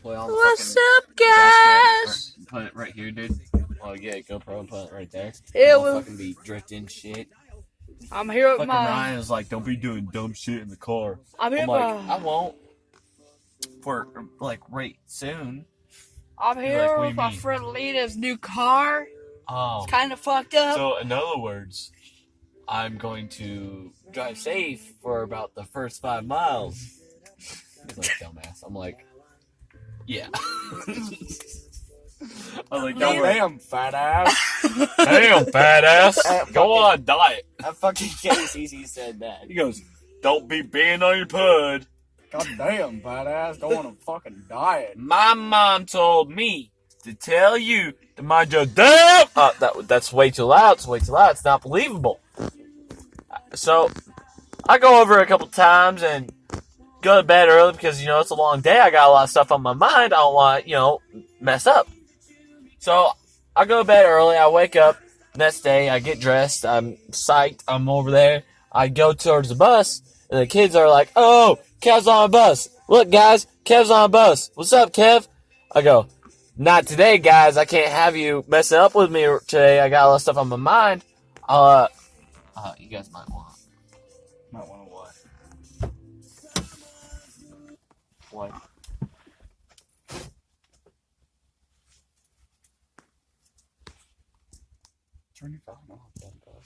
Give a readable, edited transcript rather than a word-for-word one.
Play on the What's fucking up, guys? put it right here, dude. Oh yeah, GoPro and put it right there. Yeah, We'll well, fucking be drifting shit. I'm here with Fucking my. Ryan is like, don't be doing dumb shit in the car. I'm here I'm with like, I my. won't. For like right soon. I'm You're here like, what do with you my mean? friend Lena's new car. Oh. It's kind of fucked up. So in other words, I'm going to drive safe for about the first 5 miles. He's like, dumbass. I'm like, yeah. I was like, don't worry. Damn, fat ass. Damn, fat ass. Go on, diet. That fucking KCC said that. He goes, don't be being on your pud. God damn, fat ass. Don't want to fucking diet. My mom told me to tell you to mind your damn. That's way too loud. It's way too loud. It's not believable. So, I go over a couple times and go to bed early because, it's a long day. I got a lot of stuff on my mind. I don't want to, mess up. So, I go to bed early. I wake up next day. I get dressed. I'm psyched. I'm over there. I go towards the bus, and the kids are like, oh, Kev's on a bus. Look, guys, Kev's on a bus. What's up, Kev? I go, not today, guys. I can't have you messing up with me today. I got a lot of stuff on my mind. You guys might want what? what? Turn your phone off, then, bud.